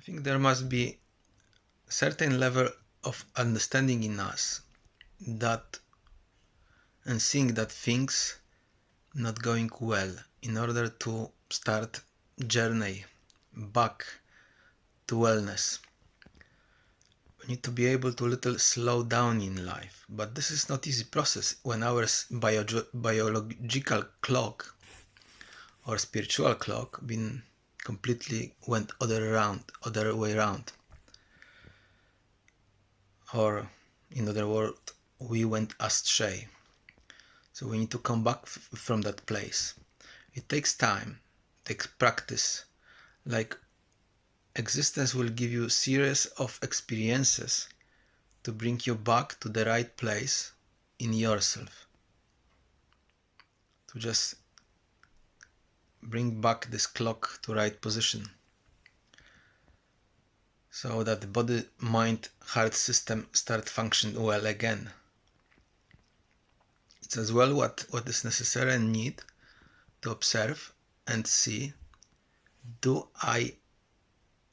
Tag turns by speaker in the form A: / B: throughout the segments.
A: think there must be a certain level of understanding in us that and seeing that things not going well in order to start journey back to wellness. We need to be able to little slow down in life, but this is not easy process when our biological clock or spiritual clock been completely went other way around, or in other words, we went astray. So we need to come back from that place. It takes time, takes practice. Like existence will give you a series of experiences to bring you back to the right place in yourself. To just bring back this clock to right position. So that the body, mind, heart system start functioning well again. It's as well what is necessary and need to observe and see, do I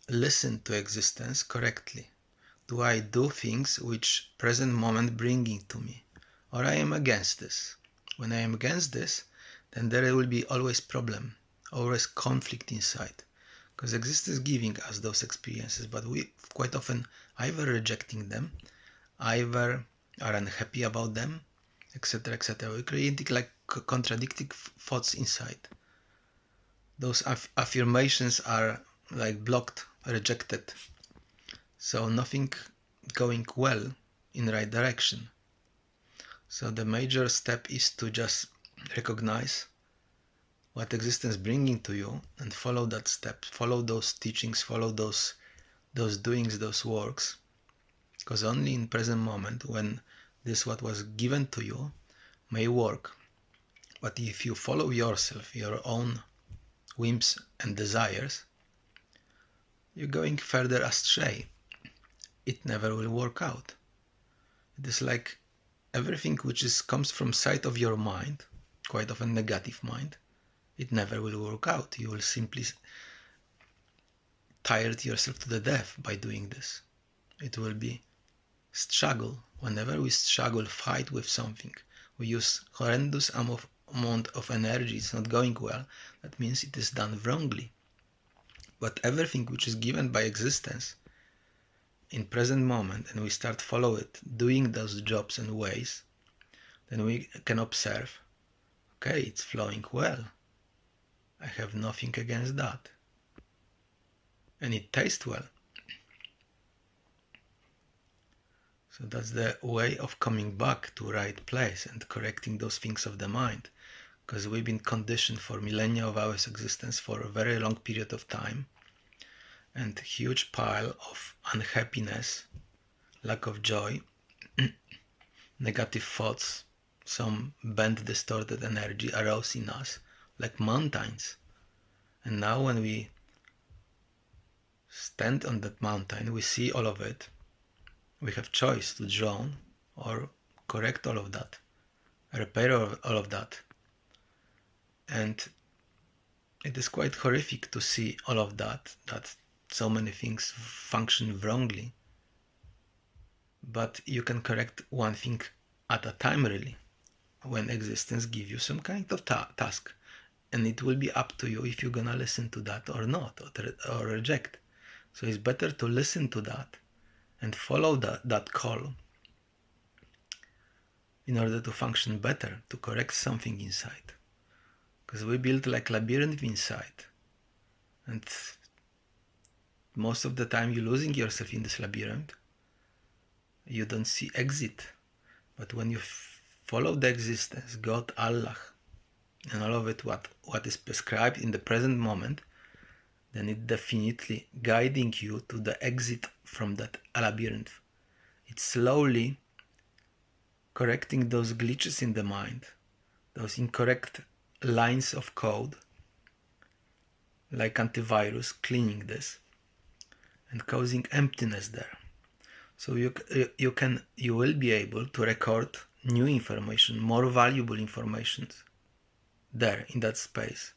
A: listen to existence correctly? Do I do things which present moment bringing to me? Or I am against this? When I am against this, then there will be always problem, always conflict inside. Because existence is giving us those experiences, but we quite often either rejecting them, either are unhappy about them, etc., etc. We're creating like contradicting thoughts inside. Those affirmations are like blocked, rejected. So nothing going well in the right direction. So the major step is to just recognize what existence bringing to you and follow that step, follow those teachings, follow those doings, those works. Because only in present moment, when this what was given to you may work, but if you follow yourself, your own whims and desires, you're going further astray. It never will work out. It is like everything which comes from side of your mind, quite often negative mind, it never will work out. You will simply tire yourself to the death by doing this. It will be struggle. Whenever we struggle, fight with something, we use horrendous amount of energy, it's not going well, that means it is done wrongly. But everything which is given by existence in present moment, and we start follow it, doing those jobs and ways, then we can observe, okay, it's flowing well. I have nothing against that. And it tastes well. So that's the way of coming back to right place and correcting those things of the mind. Because we've been conditioned for millennia of our existence for a very long period of time. And huge pile of unhappiness, lack of joy, negative thoughts, some bent distorted energy arose in us like mountains. And now when we stand on that mountain, we see all of it. We have choice to drown or correct all of that, repair all of that. And it is quite horrific to see all of that so many things function wrongly. But you can correct one thing at a time, really, when existence gives you some kind of task. And it will be up to you if you're gonna listen to that or not, or reject. So it's better to listen to that and follow that call in order to function better, to correct something inside. Because we build like labyrinth inside. And most of the time you're losing yourself in this labyrinth. You don't see exit. But when you follow the existence, God, Allah, and all of it, what is prescribed in the present moment, then it definitely guiding you to the exit from that labyrinth. It's slowly correcting those glitches in the mind, those incorrect lines of code, like antivirus, cleaning this and causing emptiness there. So you will be able to record new information, more valuable information there in that space.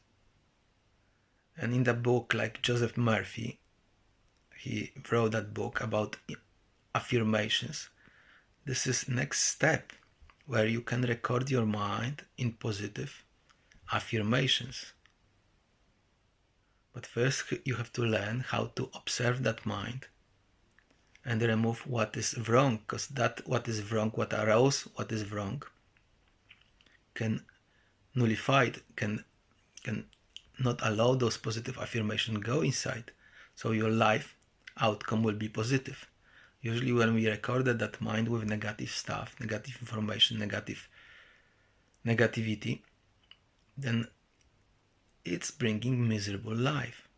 A: And in the book, like Joseph Murphy, he wrote that book about affirmations. This is next step where you can record your mind in positive affirmations. But first you have to learn how to observe that mind and remove what is wrong, because that what is wrong, what arose, what is wrong, can nullify it, can not allow those positive affirmations go inside. So your life outcome will be positive. Usually when we recorded that mind with negative stuff, negative information, negativity, then it's bringing miserable life.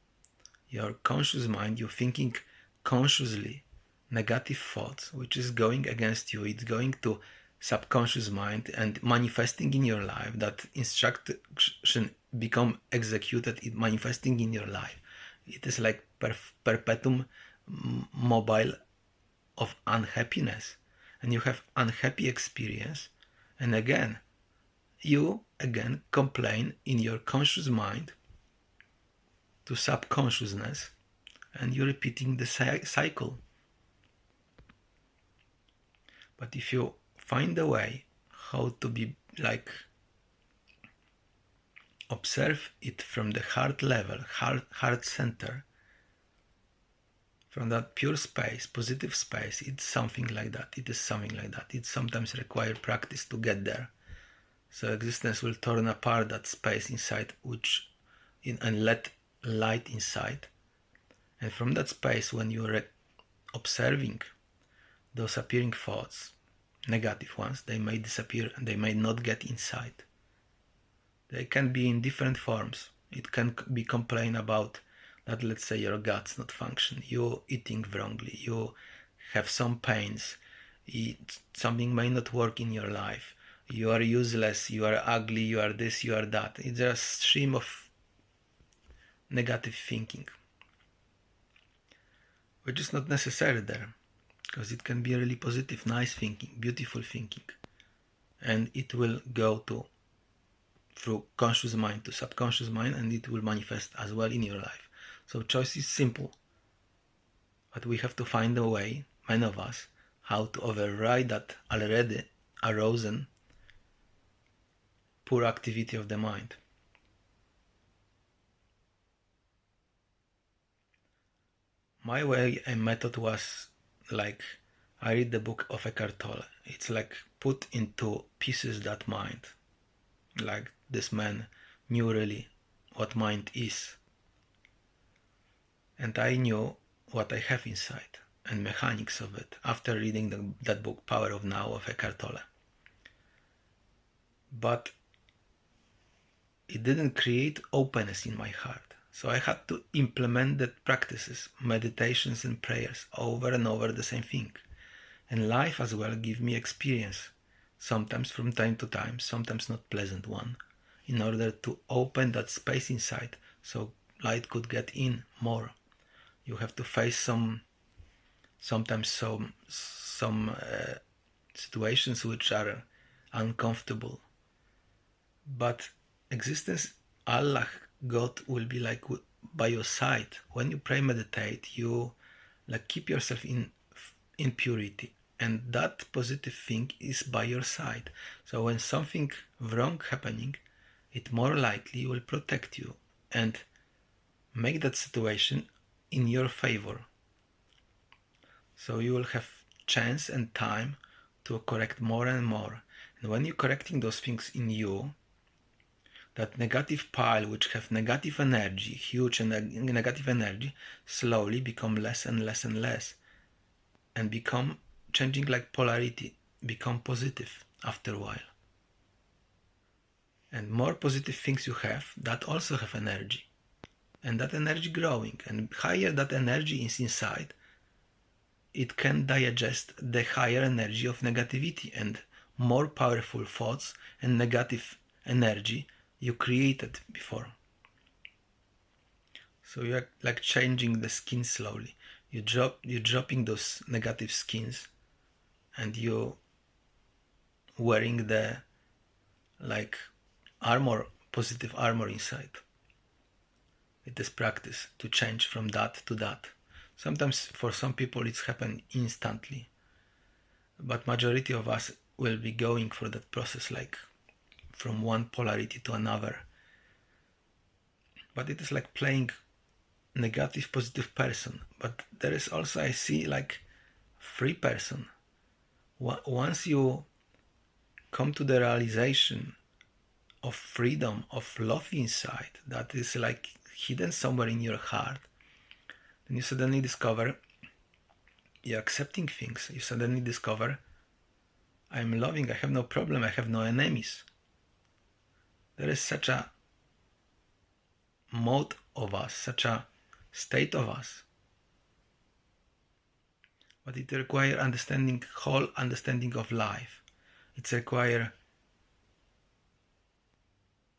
A: Your conscious mind, you're thinking consciously negative thoughts, which is going against you. It's going to subconscious mind and manifesting in your life. That instruction become executed, it manifesting in your life. It is like perpetuum mobile of unhappiness, and you have unhappy experience, and you complain in your conscious mind to subconsciousness, and you're repeating the cycle. But if you find a way how to be like observe it from the heart level, heart center, from that pure space, positive space, it's something like that. It is something like that. It sometimes requires practice to get there. So existence will turn apart that space inside, and let light inside. And from that space, when you're observing those appearing thoughts, negative ones, they may disappear and they may not get inside. They can be in different forms. It can be complain about that, let's say your guts not function, you're eating wrongly, you have some pains, something may not work in your life, you are useless, you are ugly, you are this, you are that. It's a stream of negative thinking, which is not necessary there, because it can be really positive, nice thinking, beautiful thinking, and it will go through conscious mind to subconscious mind, and it will manifest as well in your life. So choice is simple, but we have to find a way, many of us, how to override that already arisen poor activity of the mind. My way and method was like, I read the book of Eckhart Tolle. It's like put into pieces that mind. Like this man knew really what mind is. And I knew what I have inside and mechanics of it after reading that book, Power of Now of Eckhart Tolle. But it didn't create openness in my heart. So I had to implement the practices, meditations and prayers over and over the same thing. And life as well give me experience, sometimes from time to time, sometimes not pleasant one, in order to open that space inside so light could get in more. You have to face sometimes some situations which are uncomfortable. But existence, Allah, God will be like by your side. When you pray, meditate, you like keep yourself in purity, and that positive thing is by your side. So when something wrong happening, it more likely will protect you and make that situation in your favor. So you will have chance and time to correct more and more. And when you're correcting those things in you, that negative pile which have negative energy, huge and negative energy, slowly become less and less and less, and become changing like polarity, become positive after a while. And more positive things you have, that also have energy, and that energy growing, and higher that energy is inside, it can digest the higher energy of negativity, and more powerful thoughts and negative energy you created before. So you're like changing the skin slowly. You're dropping those negative skins, and you're wearing the like armor, positive armor inside. It is practice to change from that to that, Sometimes for some people it's happened instantly, but majority of us will be going through that process, like from one polarity to another. But it is like playing negative positive person, but there is also, I see, like free person. Once you come to the realization of freedom, of love inside, that is like hidden somewhere in your heart, then you suddenly discover you're accepting things. You suddenly discover, I'm loving, I have no problem, I have no enemies. There is such a mode of us, such a state of us. But it requires understanding, whole understanding of life. It requires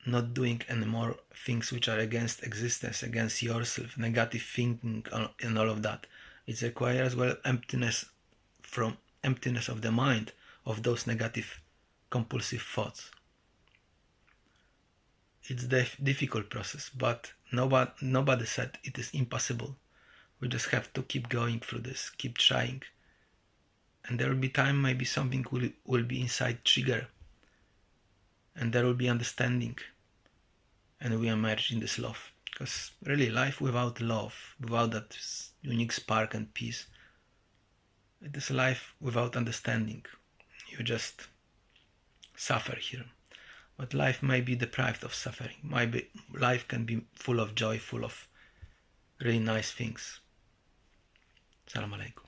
A: not doing any more things which are against existence, against yourself, negative thinking and all of that. It requires as well emptiness, from emptiness of the mind, of those negative compulsive thoughts. It's a difficult process, but nobody said it is impossible. We just have to keep going through this, keep trying. And there will be time, maybe something will be inside trigger. And there will be understanding. And we emerge in this love. Because really, life without love, without that unique spark and peace, it is life without understanding. You just suffer here. But life may be deprived of suffering. Maybe life can be full of joy, full of really nice things. Salam alaikum.